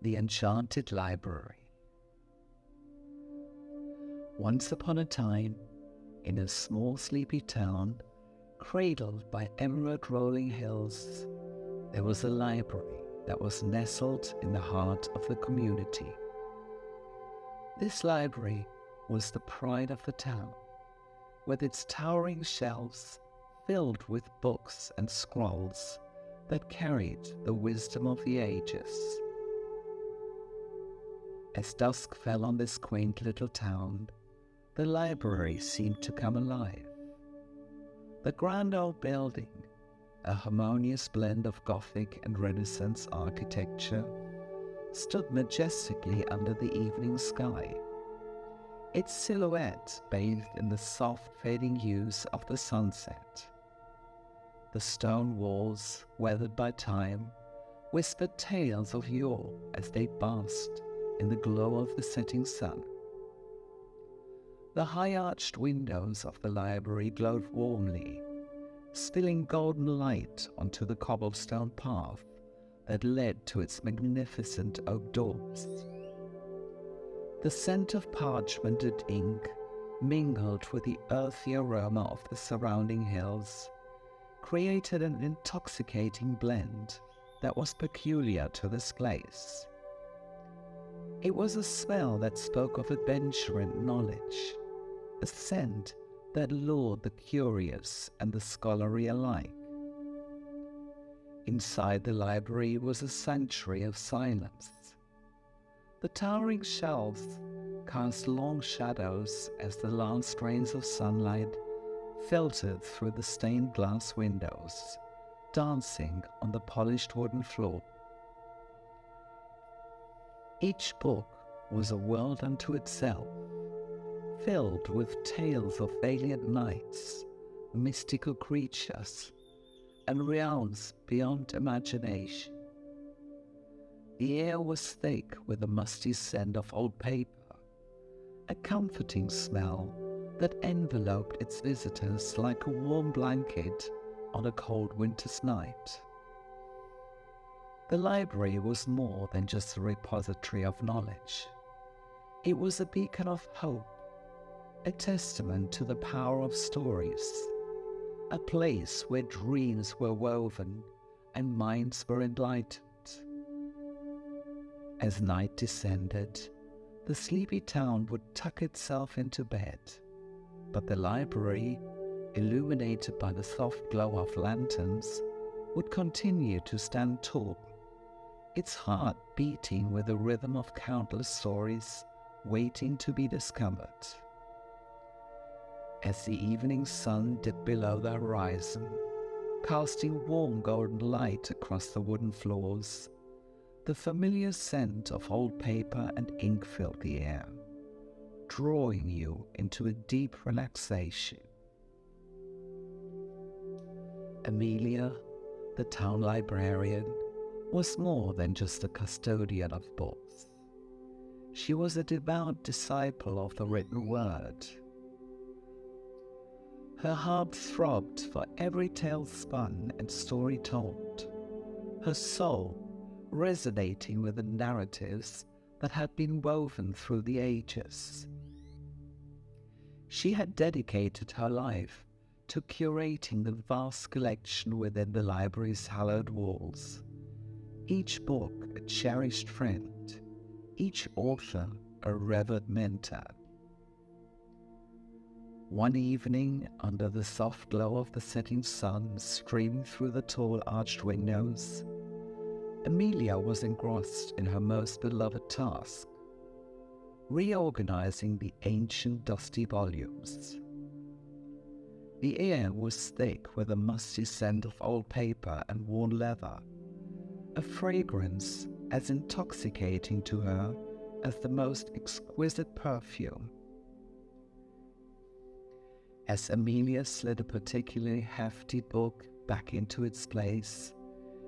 The Enchanted Library. Once upon a time, in a small sleepy town, cradled by emerald rolling hills, there was a library that was nestled in the heart of the community. This library was the pride of the town, with its towering shelves filled with books and scrolls that carried the wisdom of the ages. As dusk fell on this quaint little town, the library seemed to come alive. The grand old building, a harmonious blend of Gothic and Renaissance architecture, stood majestically under the evening sky, its silhouette bathed in the soft fading hues of the sunset. The stone walls, weathered by time, whispered tales of yore as they basked in the glow of the setting sun. The high-arched windows of the library glowed warmly, spilling golden light onto the cobblestone path that led to its magnificent oak doors. The scent of parchment and ink mingled with the earthy aroma of the surrounding hills, created an intoxicating blend that was peculiar to this place. It was a smell that spoke of adventure and knowledge, a scent that lured the curious and the scholarly alike. Inside the library was a sanctuary of silence. The towering shelves cast long shadows as the last rays of sunlight filtered through the stained glass windows, dancing on the polished wooden floor. Each book was a world unto itself, filled with tales of valiant knights, mystical creatures, and realms beyond imagination. The air was thick with the musty scent of old paper, a comforting smell that enveloped its visitors like a warm blanket on a cold winter's night. The library was more than just a repository of knowledge. It was a beacon of hope, a testament to the power of stories, a place where dreams were woven and minds were enlightened. As night descended, the sleepy town would tuck itself into bed, but the library, illuminated by the soft glow of lanterns, would continue to stand tall, its heart beating with the rhythm of countless stories waiting to be discovered. As the evening sun dipped below the horizon, casting warm golden light across the wooden floors, the familiar scent of old paper and ink filled the air, drawing you into a deep relaxation. Amelia, the town librarian, was more than just a custodian of books. She was a devout disciple of the written word. Her heart throbbed for every tale spun and story told, her soul resonating with the narratives that had been woven through the ages. She had dedicated her life to curating the vast collection within the library's hallowed walls, each book a cherished friend, each author a revered mentor. One evening, under the soft glow of the setting sun streaming through the tall arched windows, Amelia was engrossed in her most beloved task, reorganizing the ancient dusty volumes. The air was thick with a musty scent of old paper and worn leather, a fragrance as intoxicating to her as the most exquisite perfume. As Amelia slid a particularly hefty book back into its place,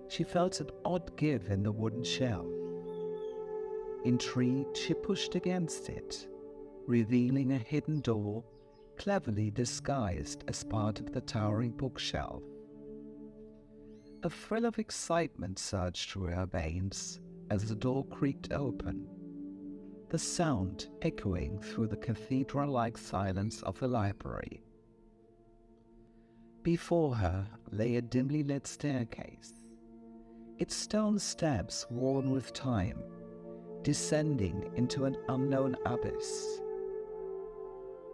she felt an odd give in the wooden shelf. Intrigued, she pushed against it, revealing a hidden door cleverly disguised as part of the towering bookshelf. A thrill of excitement surged through her veins as the door creaked open, the sound echoing through the cathedral-like silence of the library. Before her lay a dimly lit staircase, its stone steps worn with time, descending into an unknown abyss.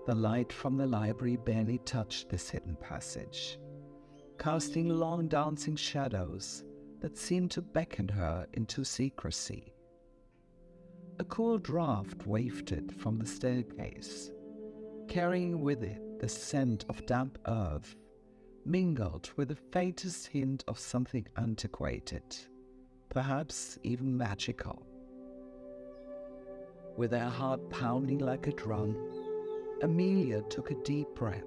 The light from the library barely touched this hidden passage, casting long dancing shadows that seemed to beckon her into secrecy. A cool draught wafted from the staircase, carrying with it the scent of damp earth, mingled with the faintest hint of something antiquated, perhaps even magical. With her heart pounding like a drum, Amelia took a deep breath,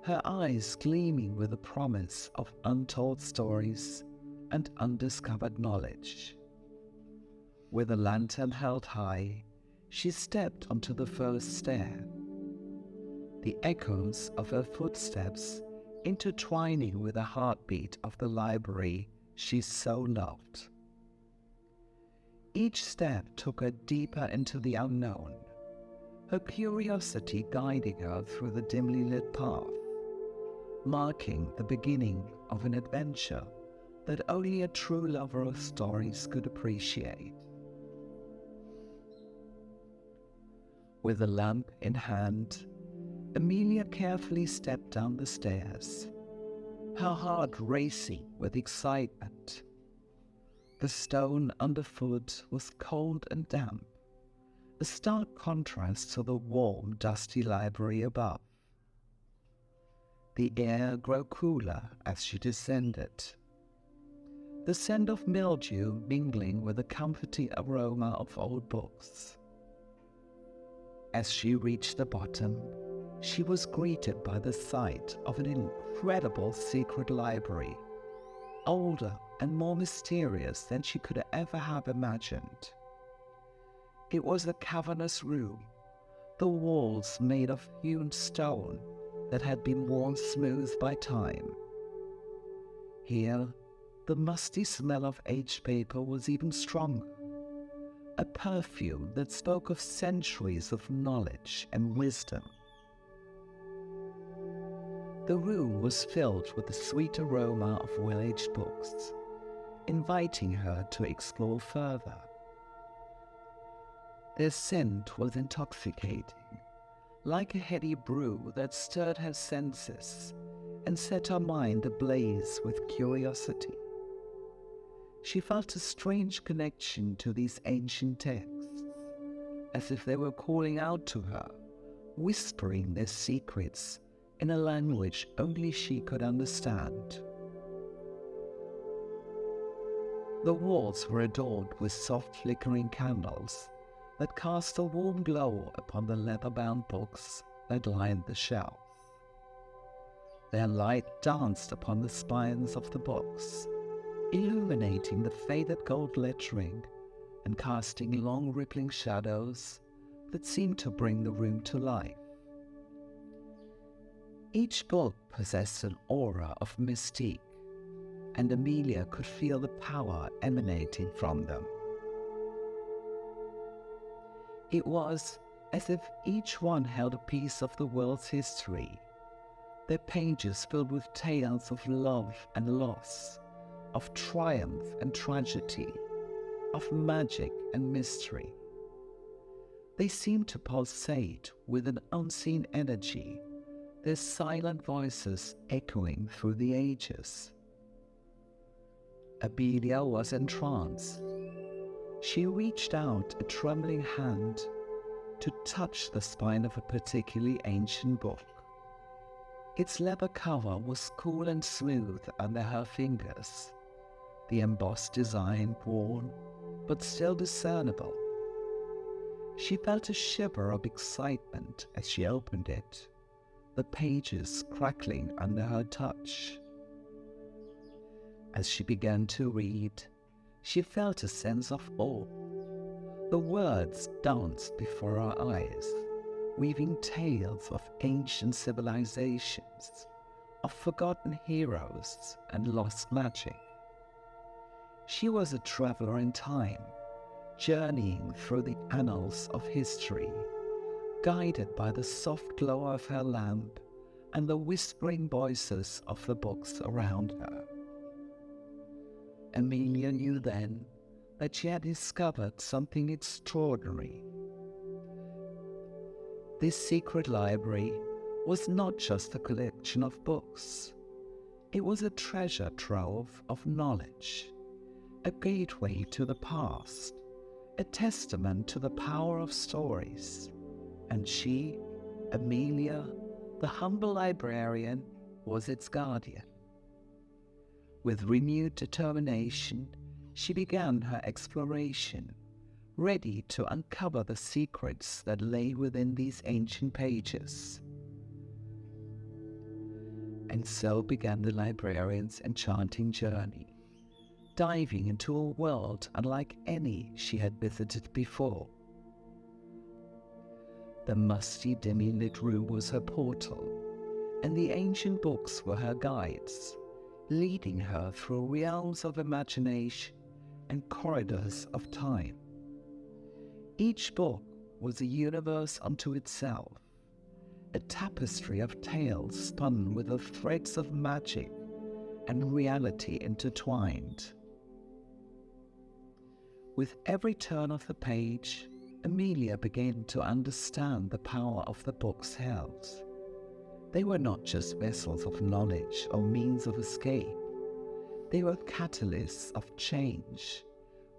her eyes gleaming with the promise of untold stories and undiscovered knowledge. With a lantern held high, she stepped onto the first stair, the echoes of her footsteps intertwining with the heartbeat of the library she so loved. Each step took her deeper into the unknown, her curiosity guiding her through the dimly lit path, marking the beginning of an adventure that only a true lover of stories could appreciate. With a lamp in hand, Amelia carefully stepped down the stairs, her heart racing with excitement. The stone underfoot was cold and damp, a stark contrast to the warm, dusty library above. The air grew cooler as she descended, the scent of mildew mingling with the comforting aroma of old books. As she reached the bottom, she was greeted by the sight of an incredible secret library, older and more mysterious than she could ever have imagined. It was a cavernous room, the walls made of hewn stone that had been worn smooth by time. Here, the musty smell of aged paper was even stronger, a perfume that spoke of centuries of knowledge and wisdom. The room was filled with the sweet aroma of well-aged books, inviting her to explore further. Their scent was intoxicating, like a heady brew that stirred her senses and set her mind ablaze with curiosity. She felt a strange connection to these ancient texts, as if they were calling out to her, whispering their secrets in a language only she could understand. The walls were adorned with soft flickering candles that cast a warm glow upon the leather-bound books that lined the shelves. Their light danced upon the spines of the books, illuminating the faded gold lettering and casting long rippling shadows that seemed to bring the room to life. Each book possessed an aura of mystique, and Amelia could feel the power emanating from them. It was as if each one held a piece of the world's history, their pages filled with tales of love and loss, of triumph and tragedy, of magic and mystery. They seemed to pulsate with an unseen energy, their silent voices echoing through the ages. Amelia was entranced. She reached out a trembling hand to touch the spine of a particularly ancient book. Its leather cover was cool and smooth under her fingers, the embossed design worn but still discernible. She felt a shiver of excitement as she opened it, the pages crackling under her touch. As she began to read, she felt a sense of awe. The words danced before her eyes, weaving tales of ancient civilizations, of forgotten heroes and lost magic. She was a traveler in time, journeying through the annals of history, guided by the soft glow of her lamp and the whispering voices of the books around her. Amelia knew then that she had discovered something extraordinary. This secret library was not just a collection of books. It was a treasure trove of knowledge, a gateway to the past, a testament to the power of stories. And she, Amelia, the humble librarian, was its guardian. With renewed determination, she began her exploration, ready to uncover the secrets that lay within these ancient pages. And so began the librarian's enchanting journey, diving into a world unlike any she had visited before. The musty, dimly lit room was her portal, and the ancient books were her guides, leading her through realms of imagination and corridors of time. Each book was a universe unto itself, a tapestry of tales spun with the threads of magic and reality intertwined. With every turn of the page, Amelia began to understand the power of the books held. They were not just vessels of knowledge or means of escape. They were catalysts of change,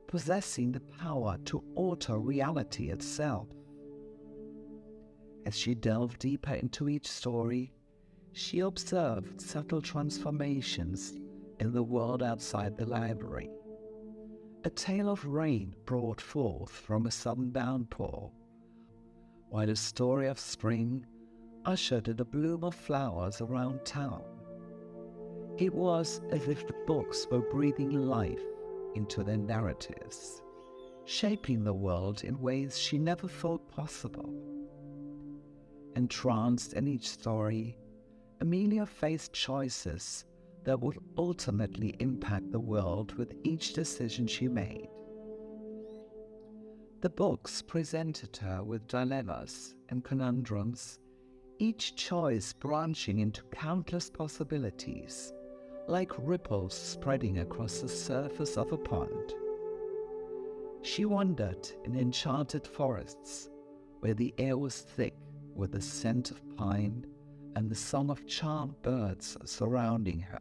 possessing the power to alter reality itself. As she delved deeper into each story, she observed subtle transformations in the world outside the library. A tale of rain brought forth from a sudden downpour, while a story of spring ushered in a bloom of flowers around town. It was as if the books were breathing life into their narratives, shaping the world in ways she never thought possible. Entranced in each story, Amelia faced choices that would ultimately impact the world with each decision she made. The books presented her with dilemmas and conundrums, each choice branching into countless possibilities, like ripples spreading across the surface of a pond. She wandered in enchanted forests, where the air was thick with the scent of pine and the song of charmed birds surrounding her.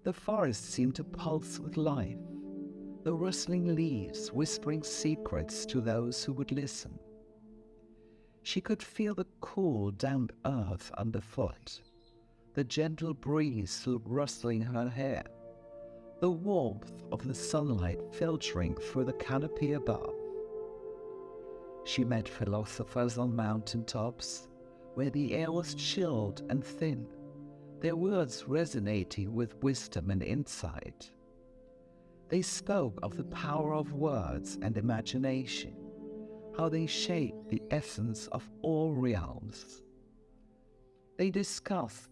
The forest seemed to pulse with life, the rustling leaves whispering secrets to those who would listen. She could feel the cool, damp earth underfoot, the gentle breeze rustling her hair, the warmth of the sunlight filtering through the canopy above. She met philosophers on mountaintops, where the air was chilled and thin, their words resonating with wisdom and insight. They spoke of the power of words and imagination, how they shape the essence of all realms. They discussed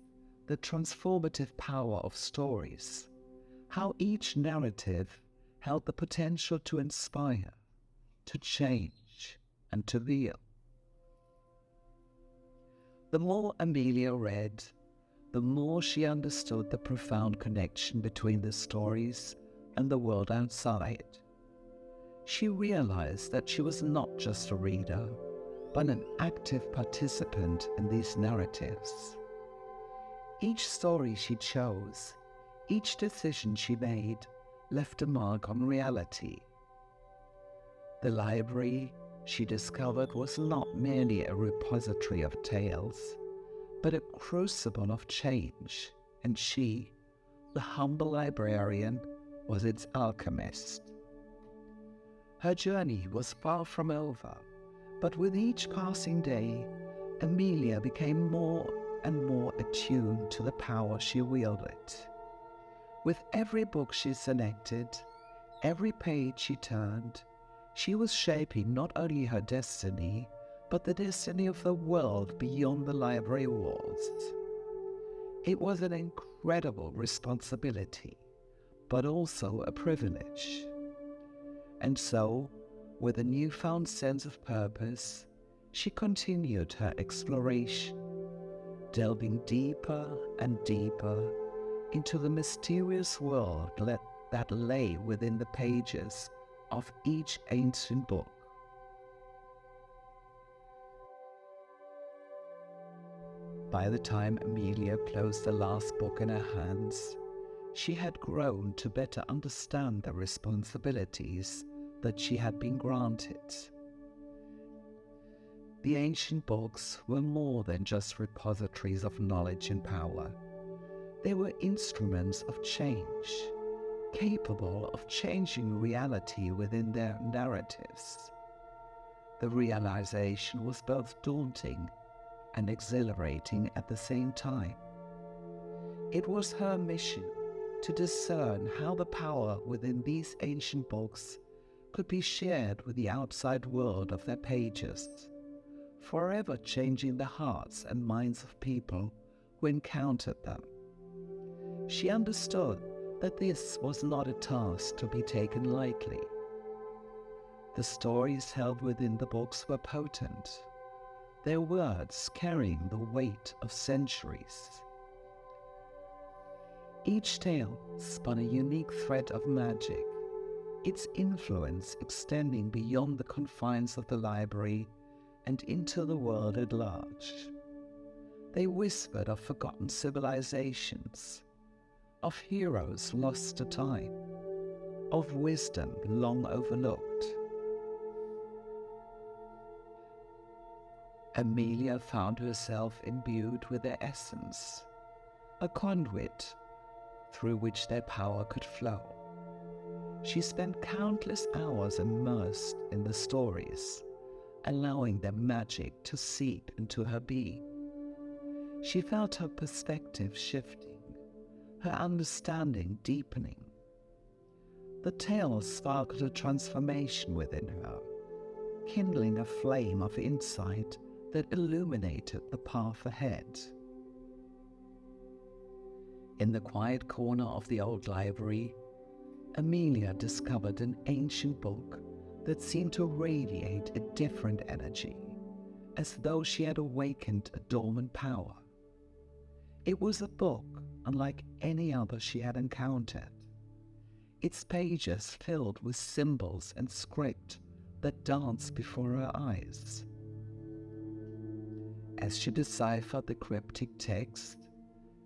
the transformative power of stories, how each narrative held the potential to inspire, to change, and to heal. The more Amelia read, the more she understood the profound connection between the stories and the world outside. She realized that she was not just a reader, but an active participant in these narratives. Each story she chose, each decision she made, left a mark on reality. The library, she discovered, was not merely a repository of tales, but a crucible of change, and she, the humble librarian, was its alchemist. Her journey was far from over, but with each passing day, Amelia became more and more attuned to the power she wielded. With every book she selected, every page she turned, she was shaping not only her destiny, but the destiny of the world beyond the library walls. It was an incredible responsibility, but also a privilege. And so, with a newfound sense of purpose, she continued her exploration, delving deeper and deeper into the mysterious world that lay within the pages of each ancient book. By the time Amelia closed the last book in her hands, she had grown to better understand the responsibilities that she had been granted. The ancient books were more than just repositories of knowledge and power. They were instruments of change, capable of changing reality within their narratives. The realization was both daunting and exhilarating at the same time. It was her mission to discern how the power within these ancient books could be shared with the outside world of their pages, forever changing the hearts and minds of people who encountered them. She understood that this was not a task to be taken lightly. The stories held within the books were potent, their words carrying the weight of centuries. Each tale spun a unique thread of magic, its influence extending beyond the confines of the library and into the world at large. They whispered of forgotten civilizations, of heroes lost to time, of wisdom long overlooked. Amelia found herself imbued with their essence, a conduit through which their power could flow. She spent countless hours immersed in the stories, allowing their magic to seep into her being. She felt her perspective shifting, her understanding deepening. The tales sparkled a transformation within her, kindling a flame of insight that illuminated the path ahead. In the quiet corner of the old library, Amelia discovered an ancient book that seemed to radiate a different energy, as though she had awakened a dormant power. It was a book unlike any other she had encountered, its pages filled with symbols and script that danced before her eyes. As she deciphered the cryptic text,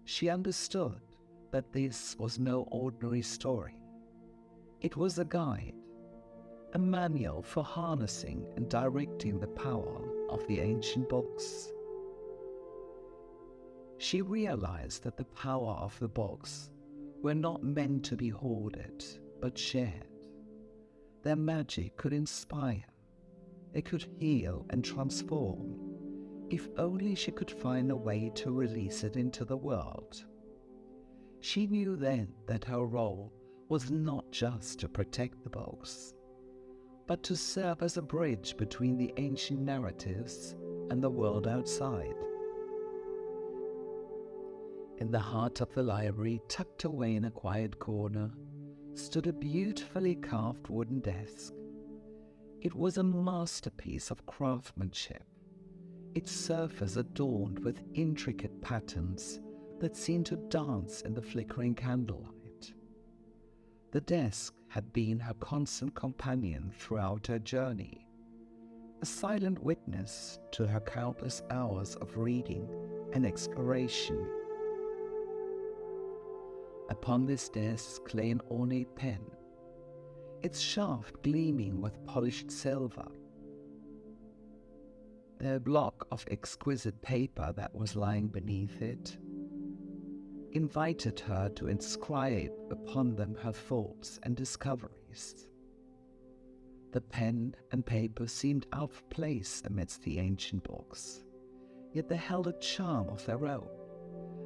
she understood that this was no ordinary story. It was a guide, a manual for harnessing and directing the power of the ancient books. She realized that the power of the books were not meant to be hoarded, but shared. Their magic could inspire, it could heal and transform, if only she could find a way to release it into the world. She knew then that her role was not just to protect the books, but to serve as a bridge between the ancient narratives and the world outside. In the heart of the library, tucked away in a quiet corner, stood a beautifully carved wooden desk. It was a masterpiece of craftsmanship, its surface adorned with intricate patterns that seemed to dance in the flickering candlelight. The desk had been her constant companion throughout her journey, a silent witness to her countless hours of reading and exploration. Upon this desk lay an ornate pen, its shaft gleaming with polished silver. The block of exquisite paper that was lying beneath it invited her to inscribe upon them her thoughts and discoveries. The pen and paper seemed out of place amidst the ancient books, yet they held a charm of their own,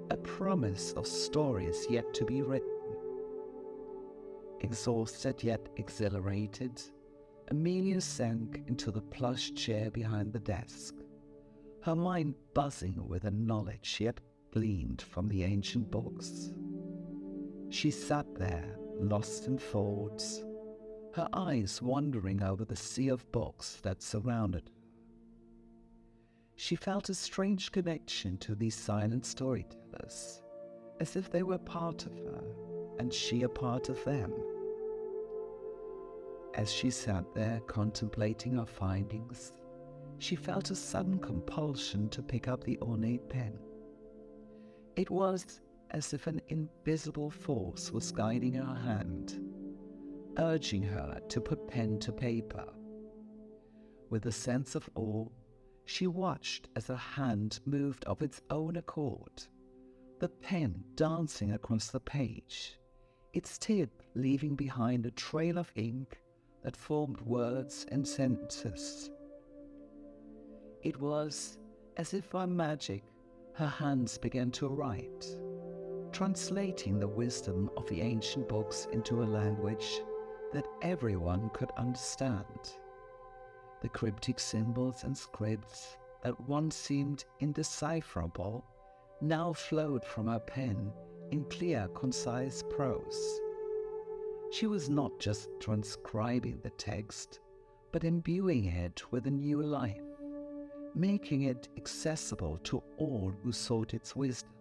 a promise of stories yet to be written. Exhausted yet exhilarated, Amelia sank into the plush chair behind the desk, her mind buzzing with the knowledge she had gleaned from the ancient books. She sat there, lost in thoughts, her eyes wandering over the sea of books that surrounded her. She felt a strange connection to these silent storytellers, as if they were part of her and she a part of them. As she sat there contemplating her findings, she felt a sudden compulsion to pick up the ornate pen. It was as if an invisible force was guiding her hand, urging her to put pen to paper. With a sense of awe, she watched as her hand moved of its own accord, the pen dancing across the page, its tip leaving behind a trail of ink that formed words and sentences. It was as if by magic her hands began to write, translating the wisdom of the ancient books into a language that everyone could understand. The cryptic symbols and scripts that once seemed indecipherable now flowed from her pen in clear, concise prose. She was not just transcribing the text, but imbuing it with a new life, making it accessible to all who sought its wisdom.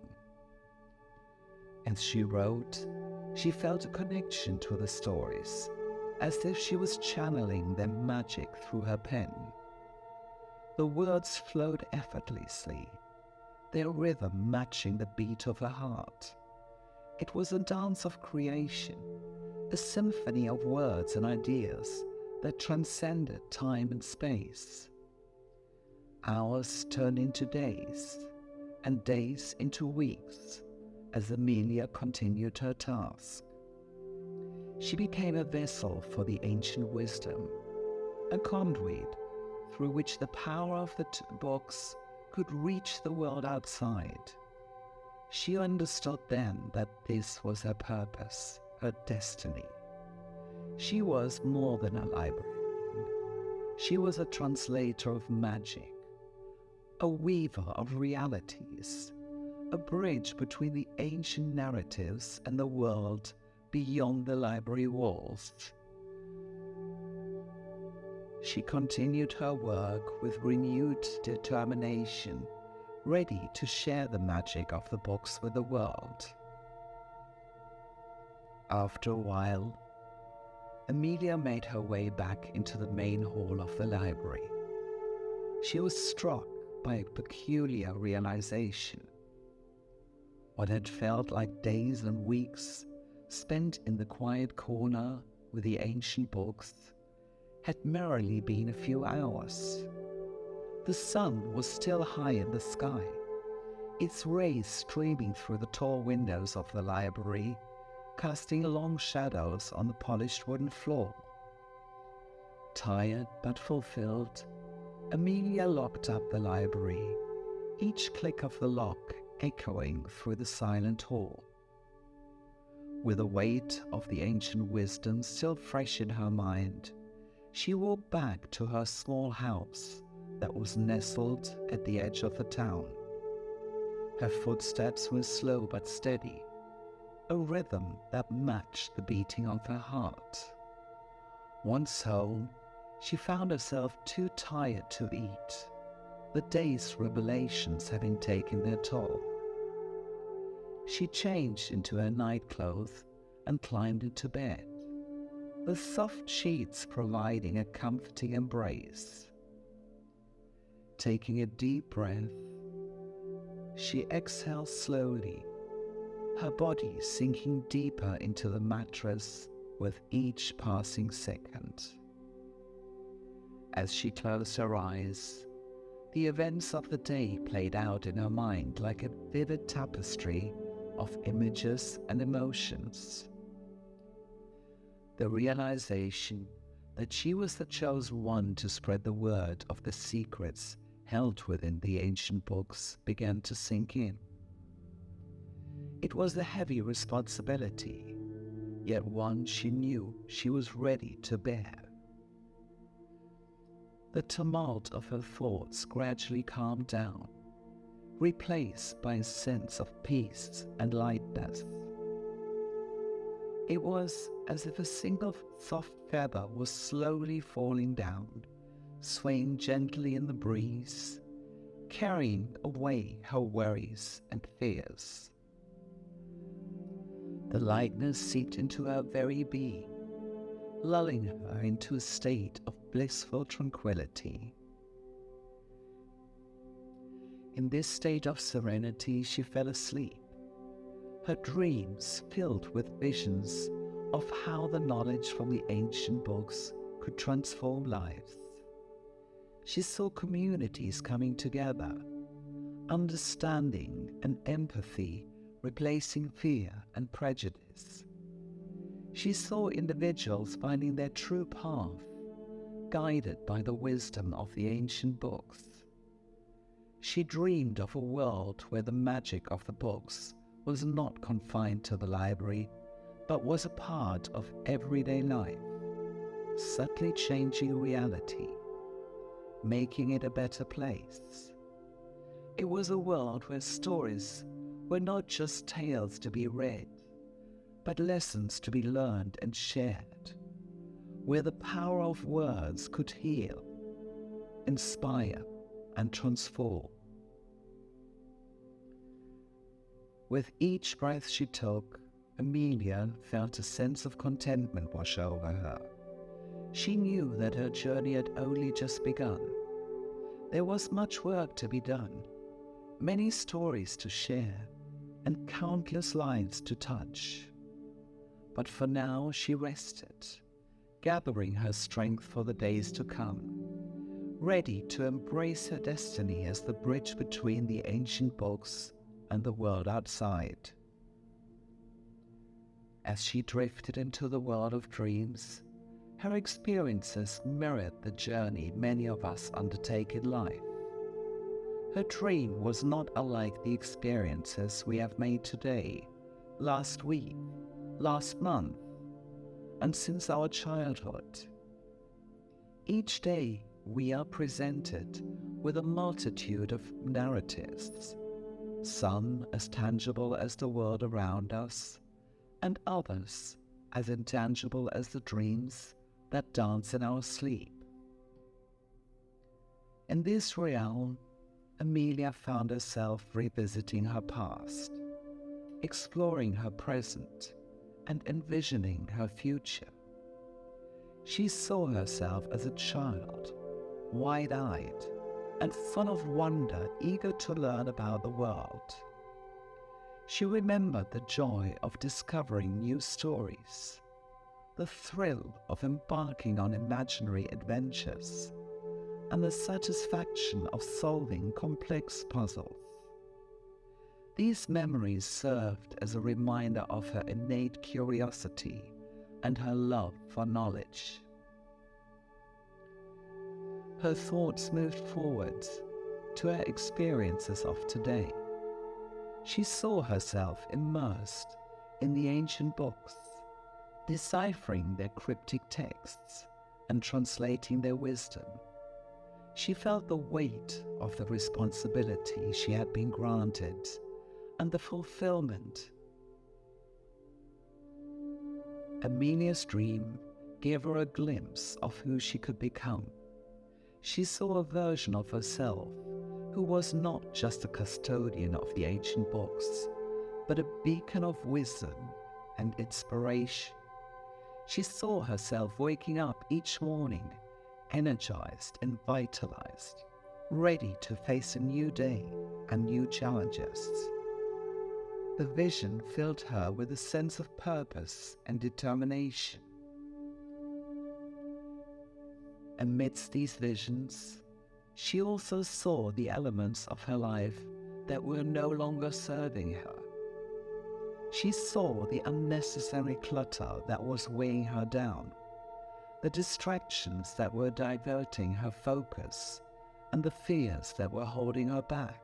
As she wrote, she felt a connection to the stories, as if she was channeling their magic through her pen. The words flowed effortlessly, their rhythm matching the beat of her heart. It was a dance of creation, a symphony of words and ideas that transcended time and space. Hours turned into days, and days into weeks, as Amelia continued her task. She became a vessel for the ancient wisdom, a conduit through which the power of the books could reach the world outside. She understood then that this was her purpose, her destiny. She was more than a librarian. She was a translator of magic, a weaver of realities, a bridge between the ancient narratives and the world beyond the library walls. She continued her work with renewed determination, ready to share the magic of the books with the world. After a while, Amelia made her way back into the main hall of the library. She was struck by a peculiar realization. What had felt like days and weeks spent in the quiet corner with the ancient books had merely been a few hours. The sun was still high in the sky, its rays streaming through the tall windows of the library, casting long shadows on the polished wooden floor. Tired but fulfilled, Amelia locked up the library, each click of the lock echoing through the silent hall. With the weight of the ancient wisdom still fresh in her mind, she walked back to her small house that was nestled at the edge of the town. Her footsteps were slow but steady, a rhythm that matched the beating of her heart. Once home, she found herself too tired to eat, the day's revelations having taken their toll. She changed into her nightclothes and climbed into bed, the soft sheets providing a comforting embrace. Taking a deep breath, she exhaled slowly, her body sinking deeper into the mattress with each passing second. As she closed her eyes, the events of the day played out in her mind like a vivid tapestry of images and emotions. The realization that she was the chosen one to spread the word of the secrets held within the ancient books began to sink in. It was a heavy responsibility, yet one she knew she was ready to bear. The tumult of her thoughts gradually calmed down, replaced by a sense of peace and lightness. It was as if a single soft feather was slowly falling down, swaying gently in the breeze, carrying away her worries and fears. The lightness seeped into her very being, lulling her into a state of blissful tranquility. In this state of serenity, she fell asleep, her dreams filled with visions of how the knowledge from the ancient books could transform lives. She saw communities coming together, understanding and empathy replacing fear and prejudice. She saw individuals finding their true path, guided by the wisdom of the ancient books. She dreamed of a world where the magic of the books was not confined to the library, but was a part of everyday life, subtly changing reality, making it a better place. It was a world where stories were not just tales to be read, but lessons to be learned and shared, where the power of words could heal, inspire, and transform. With each breath she took, Amelia felt a sense of contentment wash over her. She knew that her journey had only just begun. There was much work to be done, many stories to share, and countless lives to touch. But for now she rested, gathering her strength for the days to come, ready to embrace her destiny as the bridge between the ancient books and the world outside. As she drifted into the world of dreams, her experiences mirrored the journey many of us undertake in life. Her dream was not unlike the experiences we have made today, last week, last month, and since our childhood. Each day we are presented with a multitude of narratives, some as tangible as the world around us, and others as intangible as the dreams that dance in our sleep. In this realm, Amelia found herself revisiting her past, exploring her present, and envisioning her future. She saw herself as a child, wide-eyed, and full of wonder, eager to learn about the world. She remembered the joy of discovering new stories, the thrill of embarking on imaginary adventures, and the satisfaction of solving complex puzzles. These memories served as a reminder of her innate curiosity and her love for knowledge. Her thoughts moved forward to her experiences of today. She saw herself immersed in the ancient books, deciphering their cryptic texts and translating their wisdom. She felt the weight of the responsibility she had been granted and the fulfillment. Amelia's dream gave her a glimpse of who she could become. She saw a version of herself who was not just a custodian of the ancient books, but a beacon of wisdom and inspiration. She saw herself waking up each morning, energized and vitalized, ready to face a new day and new challenges. The vision filled her with a sense of purpose and determination. Amidst these visions, she also saw the elements of her life that were no longer serving her. She saw the unnecessary clutter that was weighing her down, the distractions that were diverting her focus, and the fears that were holding her back.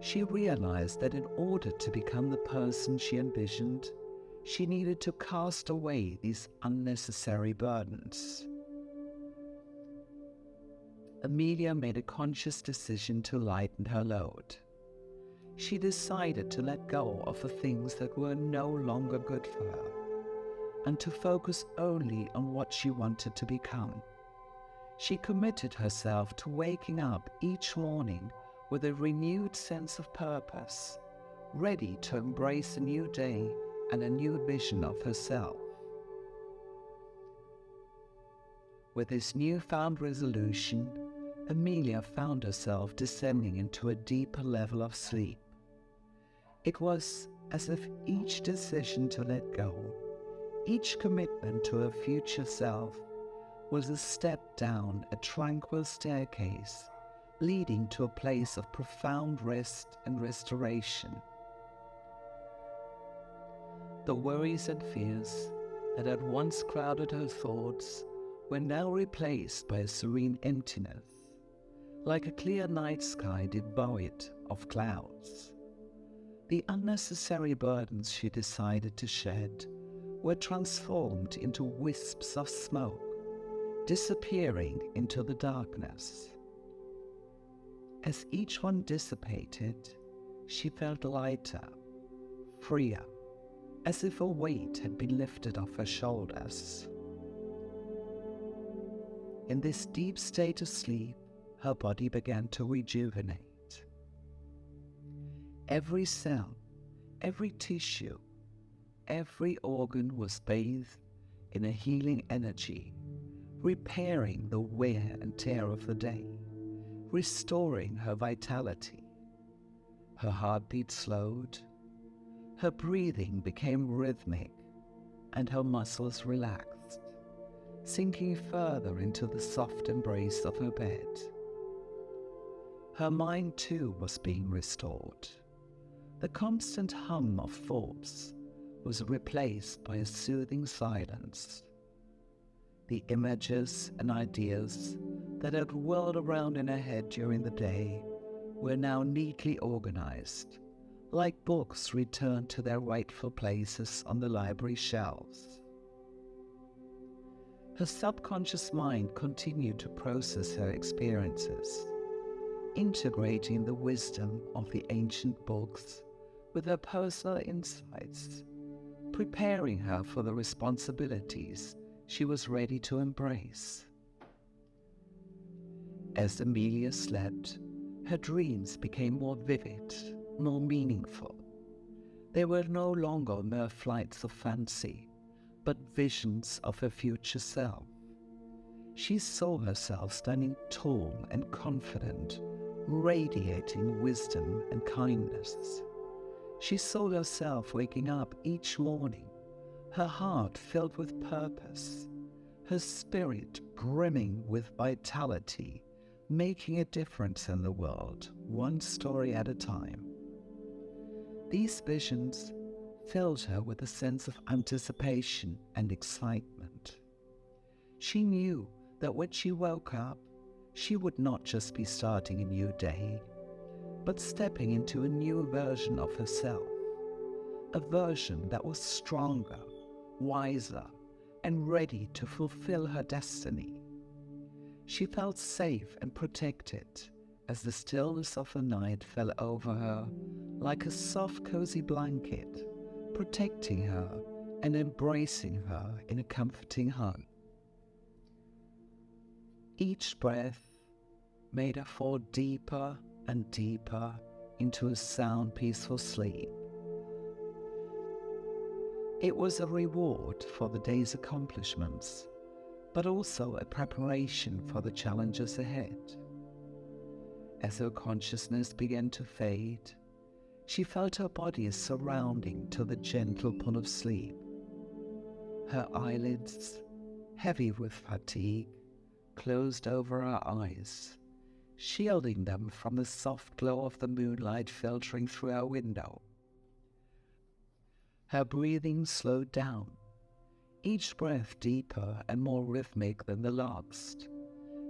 She realized that in order to become the person she envisioned, she needed to cast away these unnecessary burdens. Amelia made a conscious decision to lighten her load. she decided to let go of the things that were no longer good for her and to focus only on what she wanted to become. She committed herself to waking up each morning with a renewed sense of purpose, ready to embrace a new day and a new vision of herself. With this newfound resolution, Amelia found herself descending into a deeper level of sleep. It was as if each decision to let go, each commitment to her future self, was a step down a tranquil staircase leading to a place of profound rest and restoration. The worries and fears that had once crowded her thoughts were now replaced by a serene emptiness, like a clear night sky devoid of clouds. The unnecessary burdens she decided to shed were transformed into wisps of smoke, disappearing into the darkness. As each one dissipated, she felt lighter, freer, as if a weight had been lifted off her shoulders. In this deep state of sleep, her body began to rejuvenate. Every cell, every tissue, every organ was bathed in a healing energy, repairing the wear and tear of the day, restoring her vitality. Her heartbeat slowed, her breathing became rhythmic, and her muscles relaxed, sinking further into the soft embrace of her bed. Her mind too was being restored. The constant hum of thoughts was replaced by a soothing silence. The images and ideas that had whirled around in her head during the day were now neatly organized, like books returned to their rightful places on the library shelves. Her subconscious mind continued to process her experiences, integrating the wisdom of the ancient books with her personal insights, preparing her for the responsibilities she was ready to embrace. As Amelia slept, her dreams became more vivid, more meaningful. They were no longer mere flights of fancy, but visions of her future self. She saw herself standing tall and confident, radiating wisdom and kindness. She saw herself waking up each morning, her heart filled with purpose, her spirit brimming with vitality, making a difference in the world, one story at a time. These visions filled her with a sense of anticipation and excitement. She knew that when she woke up, she would not just be starting a new day, but stepping into a new version of herself, a version that was stronger, wiser, and ready to fulfill her destiny. She felt safe and protected as the stillness of the night fell over her like a soft, cozy blanket, protecting her and embracing her in a comforting hug. Each breath made her fall deeper and deeper into a sound, peaceful sleep. It was a reward for the day's accomplishments, but also a preparation for the challenges ahead. As her consciousness began to fade, she felt her body surrounding to the gentle pull of sleep. Her eyelids, heavy with fatigue, closed over her eyes, shielding them from the soft glow of the moonlight filtering through her window. Her breathing slowed down, each breath deeper and more rhythmic than the last,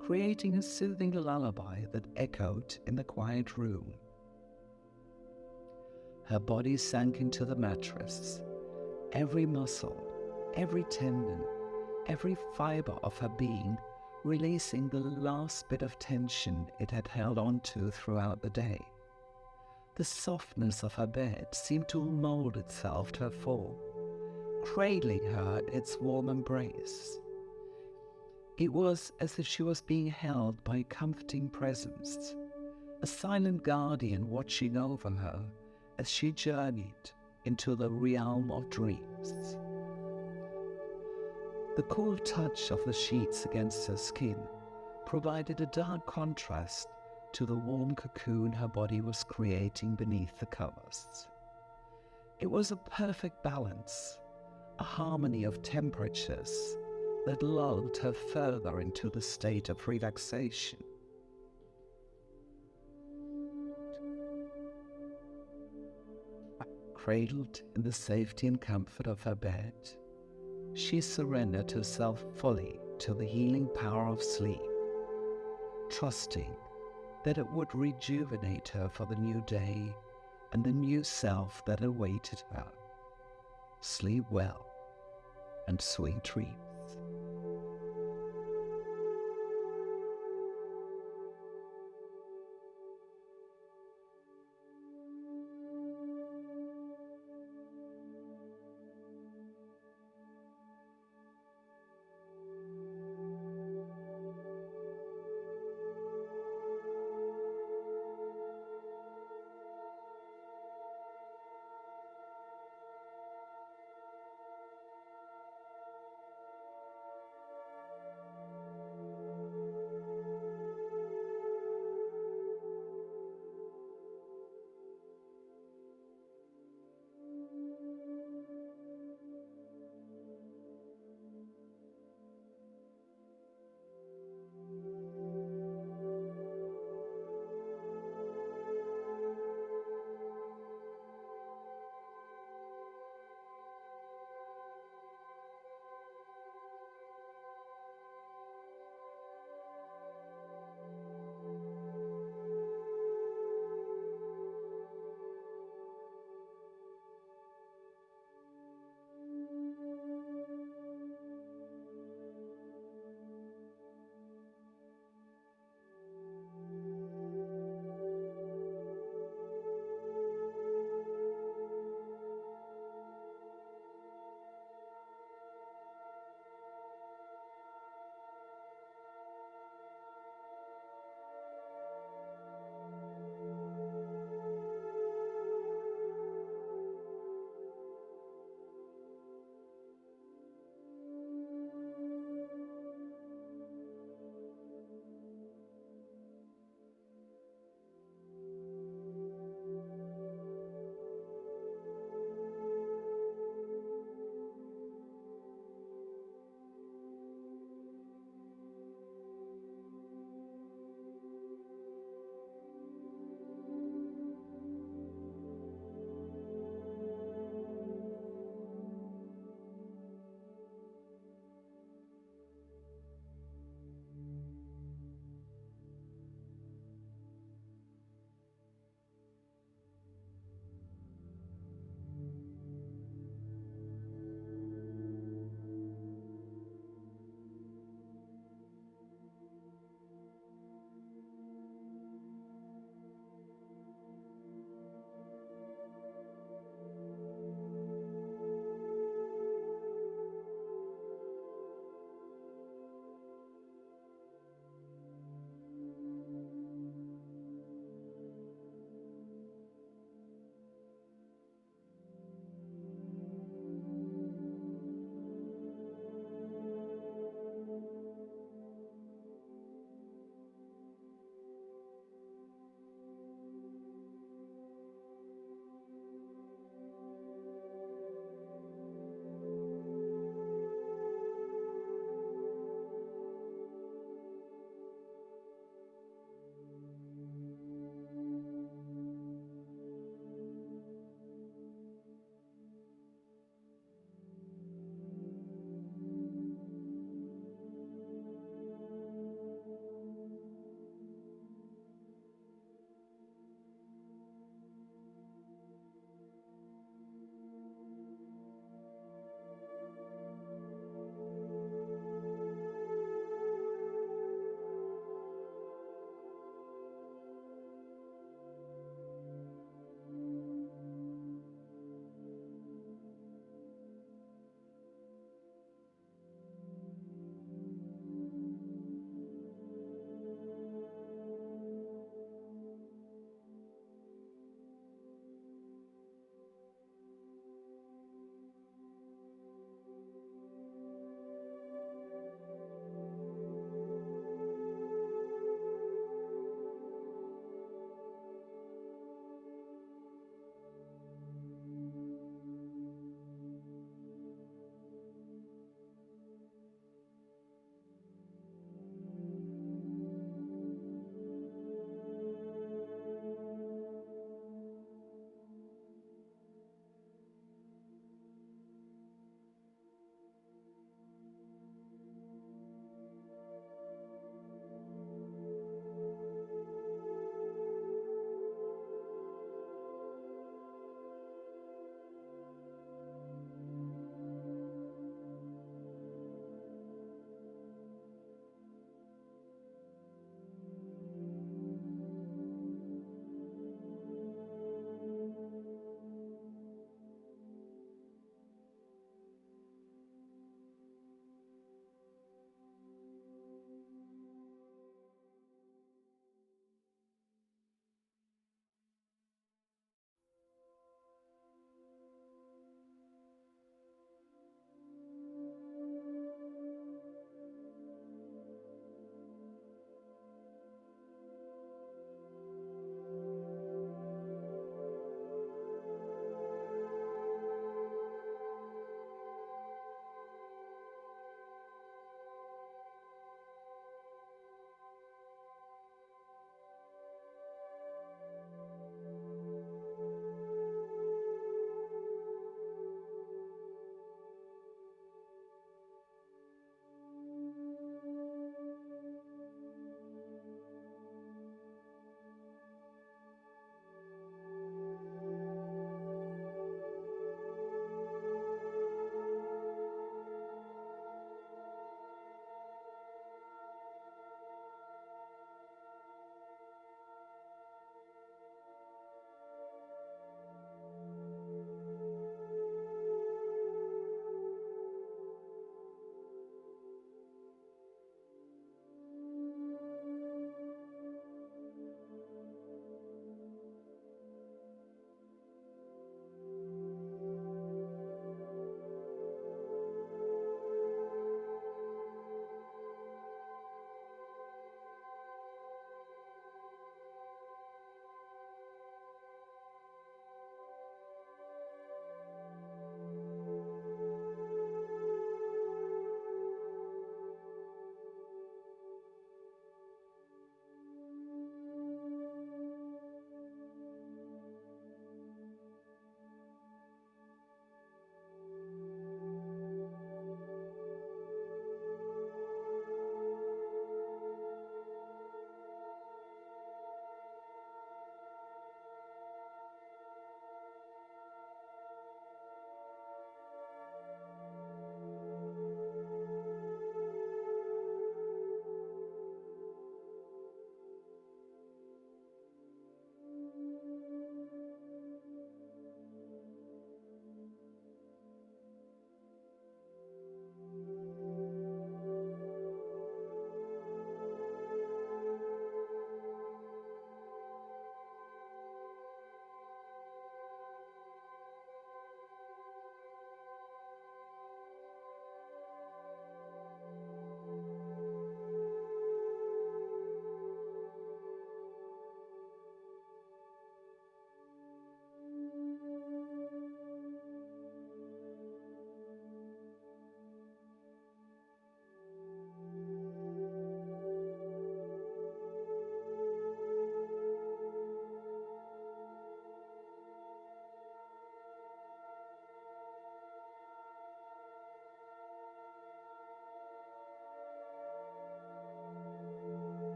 creating a soothing lullaby that echoed in the quiet room. Her body sank into the mattress, every muscle, every tendon, every fiber of her being releasing the last bit of tension it had held on to throughout the day. The softness of her bed seemed to mold itself to her form, cradling her in its warm embrace. It was as if she was being held by a comforting presence, a silent guardian watching over her as she journeyed into the realm of dreams. The cool touch of the sheets against her skin provided a dark contrast to the warm cocoon her body was creating beneath the covers. It was a perfect balance, a harmony of temperatures that lulled her further into the state of relaxation. Cradled in the safety and comfort of her bed, she surrendered herself fully to the healing power of sleep, trusting that it would rejuvenate her for the new day and the new self that awaited her. Sleep well and sweet dreams.